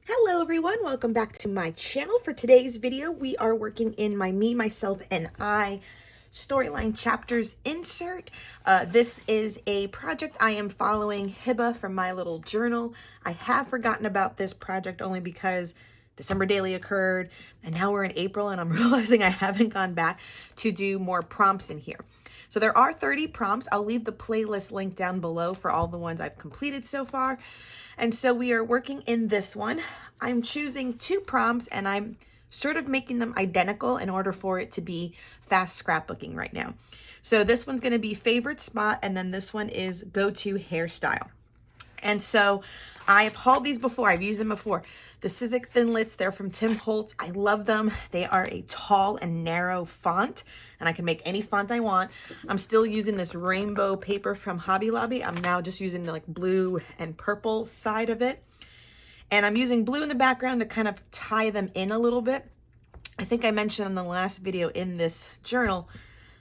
Hello everyone, welcome back to my channel. For today's video, we are working in my Me, Myself, and I storyline chapters insert. This is a project I am following Hiba from my little journal. I have forgotten about this project only because December daily occurred and now we're in April and I'm realizing I haven't gone back to do more prompts in here. So there are 30 prompts. I'll leave the playlist link down below for all the ones I've completed so far. And so we are working in this one. I'm choosing 2 prompts and I'm sort of making them identical in order for it to be fast scrapbooking right now. So this one's going to be favorite spot, and then this one is go-to hairstyle. And so I've hauled these before. I've used them before. The Sizzix Thinlits, they're from Tim Holtz. I love them. They are a tall and narrow font, and I can make any font I want. I'm still using this rainbow paper from Hobby Lobby. I'm now just using the like blue and purple side of it. And I'm using blue in the background to kind of tie them in a little bit. I think I mentioned in the last video in this journal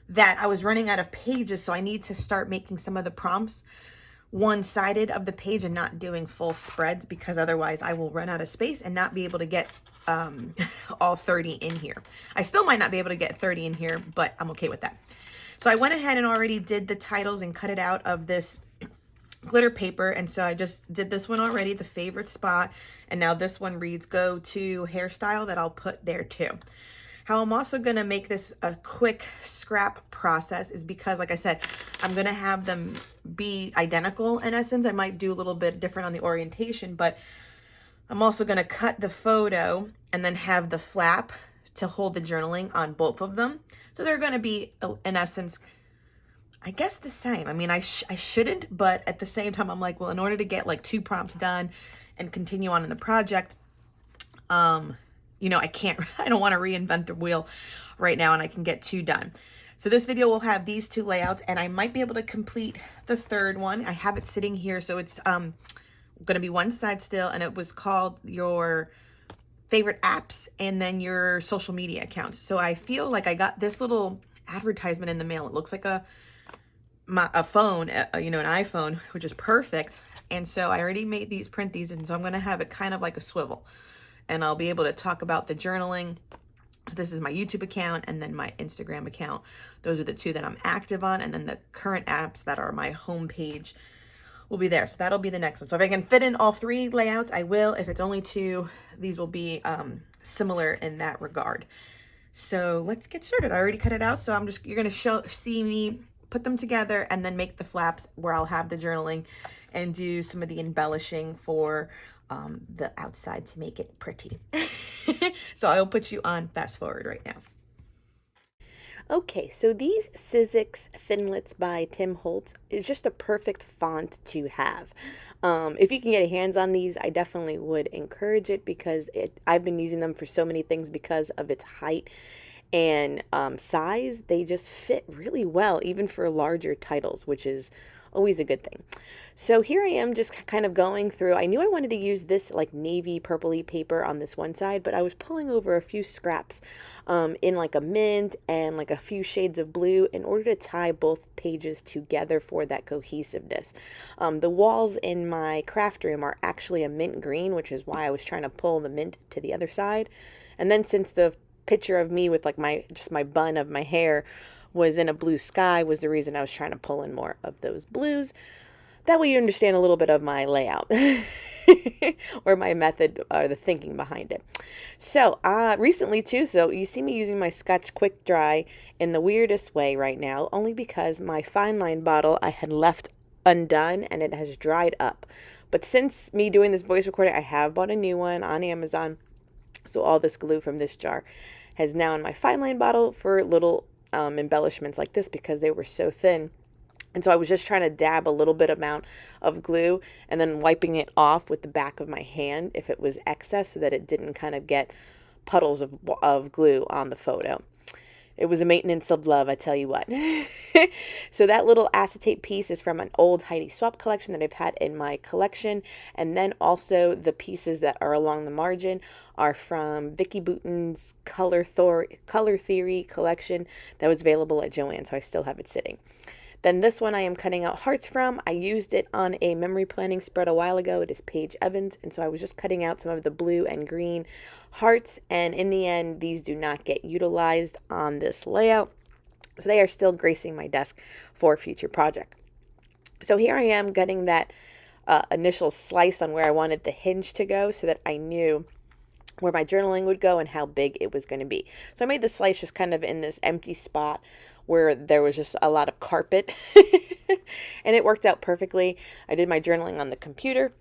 that I was running out of pages, so I need to start making some of the prompts one-sided of the page and not doing full spreads, because otherwise I will run out of space and not be able to get all 30 in here. I still might not be able to get 30 in here, but I'm okay with that. So I went ahead and already did the titles and cut it out of this glitter paper, and so I just did this one already, the favorite spot, and now this one reads go to hairstyle, that I'll put there too. How I'm also going to make this a quick scrap process is because, like I said, I'm going to have them be identical in essence. I might do a little bit different on the orientation, but I'm also going to cut the photo and then have the flap to hold the journaling on both of them. So they're going to be, in essence, I guess the same. I mean, I shouldn't, but at the same time, I'm like, well, in order to get like 2 prompts done and continue on in the project, you know, I don't want to reinvent the wheel right now, and I can get 2 done. So this video will have these 2 layouts, and I might be able to complete the 3rd one. I have it sitting here, so it's going to be one side still, and it was called your favorite apps and then your social media accounts. So I feel like I got this little advertisement in the mail. It looks like a phone, you know, an iPhone, which is perfect. And so I already made these, print these, and so I'm going to have it kind of like a swivel. And I'll be able to talk about the journaling. So this is my YouTube account and then my Instagram account. Those are the 2 that I'm active on. And then the current apps that are my home page will be there. So that'll be the next one. So if I can fit in all 3 layouts, I will. If it's only 2, these will be similar in that regard. So let's get started. I already cut it out. So you're going to see me put them together and then make the flaps where I'll have the journaling and do some of the embellishing for the outside to make it pretty. So I'll put you on fast forward right now. Okay, so these Sizzix Thinlits by Tim Holtz is just a perfect font to have. If you can get your hands on these, I definitely would encourage it, because I've been using them for so many things because of its height and size. They just fit really well, even for larger titles, which is always a good thing. So here I am just kind of going through. I knew I wanted to use this like navy purpley paper on this one side, but I was pulling over a few scraps in like a mint and like a few shades of blue in order to tie both pages together for that cohesiveness. The walls in my craft room are actually a mint green, which is why I was trying to pull the mint to the other side. And then since the picture of me with like my bun of my hair was in a blue sky, was the reason I was trying to pull in more of those blues. That way you understand a little bit of my layout or my method or the thinking behind it. So recently too, so you see me using my Scotch Quick Dry in the weirdest way right now, only because my fine line bottle I had left undone and it has dried up. But since me doing this voice recording, I have bought a new one on Amazon. So all this glue from this jar has now in my fine line bottle for little embellishments like this, because they were so thin. And so I was just trying to dab a little bit amount of glue and then wiping it off with the back of my hand if it was excess, so that it didn't kind of get puddles of glue on the photo. It was a maintenance of love, I tell you what. So that little acetate piece is from an old Heidi Swapp collection that I've had in my collection. And then also the pieces that are along the margin are from Vicky Bouton's Color Theory collection that was available at Joann, so I still have it sitting. Then this one I am cutting out hearts from. I used it on a memory planning spread a while ago. It is Paige Evans. And so I was just cutting out some of the blue and green hearts. And in the end, these do not get utilized on this layout. So they are still gracing my desk for a future project. So here I am getting that initial slice on where I wanted the hinge to go so that I knew where my journaling would go and how big it was going to be. So I made the slice just kind of in this empty spot where there was just a lot of carpet and it worked out perfectly. I did my journaling on the computer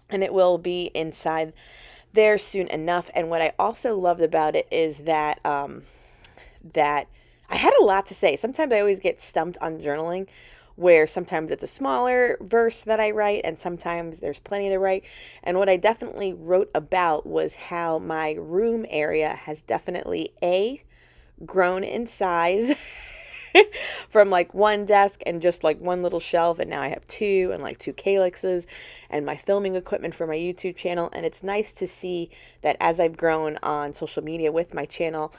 and it will be inside there soon enough. And what I also loved about it is that that I had a lot to say. Sometimes I always get stumped on journaling, where sometimes it's a smaller verse that I write and sometimes there's plenty to write. And what I definitely wrote about was how my room area has definitely grown in size from like one desk and just like one little shelf, and now I have two and like two calyxes and my filming equipment for my YouTube channel. And it's nice to see that as I've grown on social media with my channel,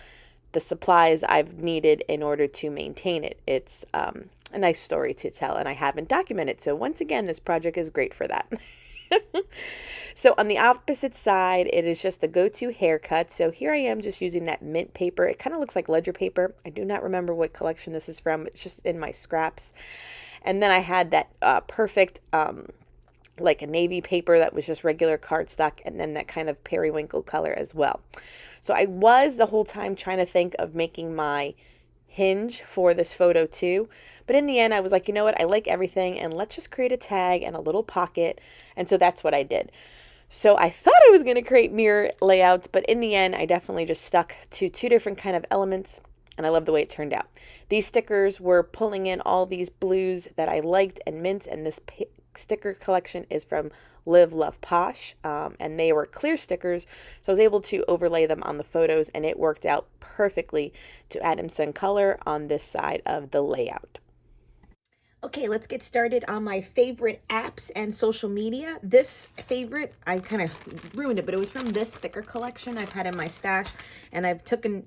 the supplies I've needed in order to maintain it. It's a nice story to tell, and I haven't documented. So once again, this project is great for that. So on the opposite side, it is just the go-to haircut. So here I am just using that mint paper. It kind of looks like ledger paper. I do not remember what collection this is from. It's just in my scraps. And then I had that perfect like a navy paper that was just regular cardstock, and then that kind of periwinkle color as well. So I was the whole time trying to think of making my hinge for this photo too. But in the end, I was like, you know what? I like everything, and let's just create a tag and a little pocket. And so that's what I did. So I thought I was going to create mirror layouts, but in the end, I definitely just stuck to two different kind of elements, and I love the way it turned out. These stickers were pulling in all these blues that I liked and mints, and this sticker collection is from Live Love Posh, and they were clear stickers, so I was able to overlay them on the photos, and it worked out perfectly to add in some color on this side of the layout. Okay, let's get started on my favorite apps and social media. This favorite, I kind of ruined it, but it was from this sticker collection I've had in my stash, and I've taken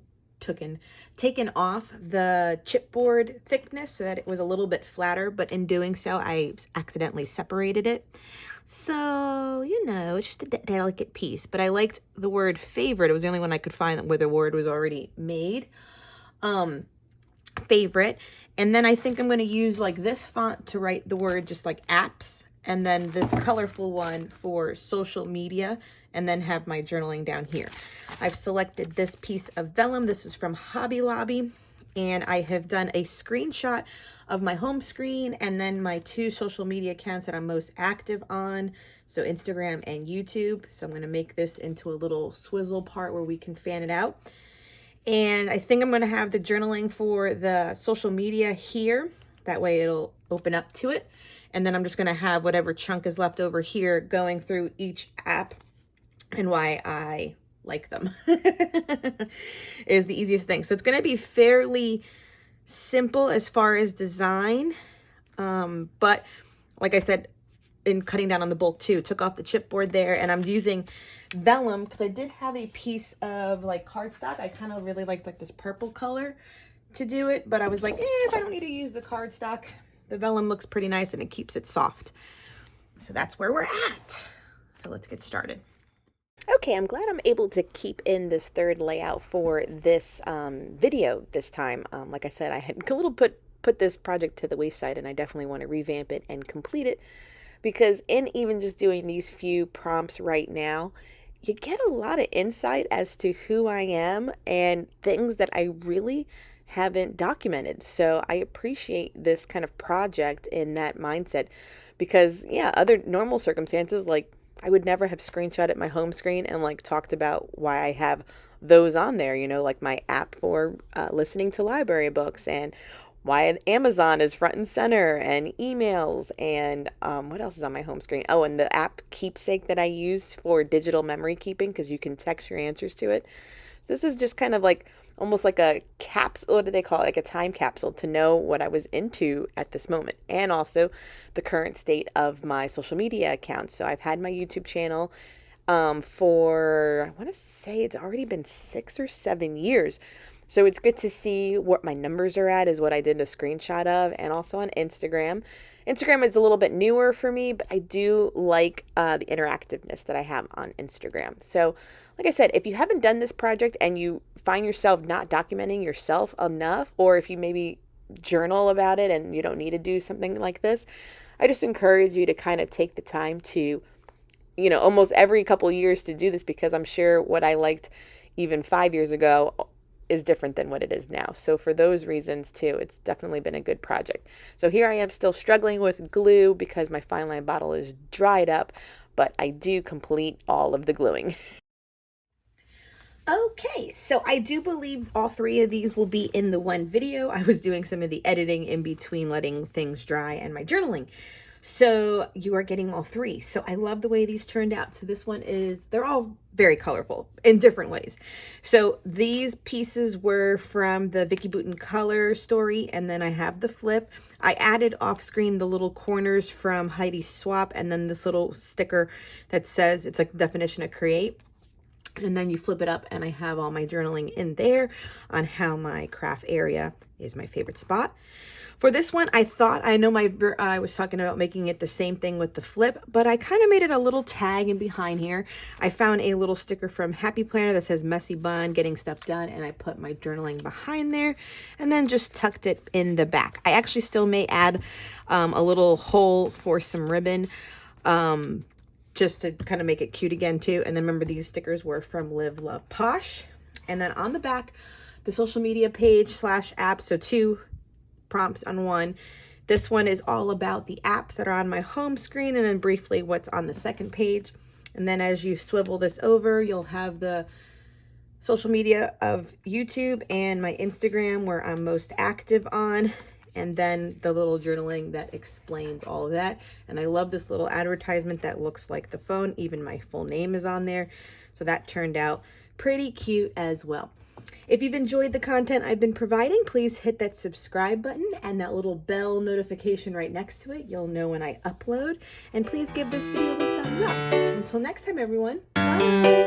off the chipboard thickness so that it was a little bit flatter, but in doing so, I accidentally separated it. So, you know, it's just a delicate piece, but I liked the word favorite. It was the only one I could find where the word was already made. Favorite. And then I think I'm going to use like this font to write the word just like apps, and then this colorful one for social media, and then have my journaling down here. I've selected this piece of vellum. This is from Hobby Lobby, and I have done a screenshot of my home screen and then my two social media accounts that I'm most active on, so Instagram and YouTube. So I'm going to make this into a little swizzle part where we can fan it out. And I think I'm going to have the journaling for the social media here. That way it'll open up to it. And then I'm just going to have whatever chunk is left over here going through each app and why I like them is the easiest thing. So it's going to be fairly simple as far as design. But like I said, in cutting down on the bulk too, took off the chipboard there, and I'm using vellum because I did have a piece of like cardstock. I kind of really liked like this purple color to do it, but I was like, if I don't need to use the cardstock, the vellum looks pretty nice and it keeps it soft. So that's where we're at. So let's get started. Okay, I'm glad I'm able to keep in this third layout for this video this time. Like I said, I had a little put this project to the wayside, and I definitely want to revamp it and complete it, because in even just doing these few prompts right now, you get a lot of insight as to who I am and things that I really haven't documented. So I appreciate this kind of project in that mindset, because yeah, other normal circumstances, like I would never have screenshotted my home screen and like talked about why I have those on there, you know, like my app for listening to library books, and why Amazon is front and center, and emails, and what else is on my home screen? Oh, and the app Keepsake that I use for digital memory keeping, because you can text your answers to it. So this is just kind of like almost like a capsule, what do they call it? Like a time capsule to know what I was into at this moment, and also the current state of my social media accounts. So I've had my YouTube channel for, I want to say it's already been 6 or 7 years. So it's good to see what my numbers are at, is what I did a screenshot of, and also on Instagram. Instagram is a little bit newer for me, but I do like the interactiveness that I have on Instagram. So, like I said, if you haven't done this project and you find yourself not documenting yourself enough, or if you maybe journal about it and you don't need to do something like this, I just encourage you to kind of take the time to, almost every couple years to do this, because I'm sure what I liked even 5 years ago is different than what it is now. So for those reasons too, it's definitely been a good project. So here I am still struggling with glue because my fine line bottle is dried up, but I do complete all of the gluing. Okay, so I do believe all three of these will be in the one video. I was doing some of the editing in between letting things dry and my journaling. So you are getting all three. So I love the way these turned out. So this one they're all very colorful in different ways. So these pieces were from the Vicky Bouton color story. And then I have the flip. I added off screen the little corners from Heidi's Swap. And then this little sticker that says, it's like the definition of create. And then you flip it up and I have all my journaling in there on how my craft area is my favorite spot. For this one, I know I was talking about making it the same thing with the flip, but I kind of made it a little tag in behind here. I found a little sticker from Happy Planner that says messy bun, getting stuff done, and I put my journaling behind there and then just tucked it in the back. I actually still may add a little hole for some ribbon, just to kind of make it cute again too. And then remember, these stickers were from Live Love Posh. And then on the back, the social media page / app, so 2 prompts on one. This one is all about the apps that are on my home screen, and then briefly what's on the second page. And then as you swivel this over, you'll have the social media of YouTube and my Instagram, where I'm most active on, and then the little journaling that explains all of that. And I love this little advertisement that looks like the phone. Even my full name is on there. So that turned out pretty cute as well. If you've enjoyed the content I've been providing, please hit that subscribe button and that little bell notification right next to it. You'll know when I upload. And please give this video a thumbs up. Until next time, everyone. Bye.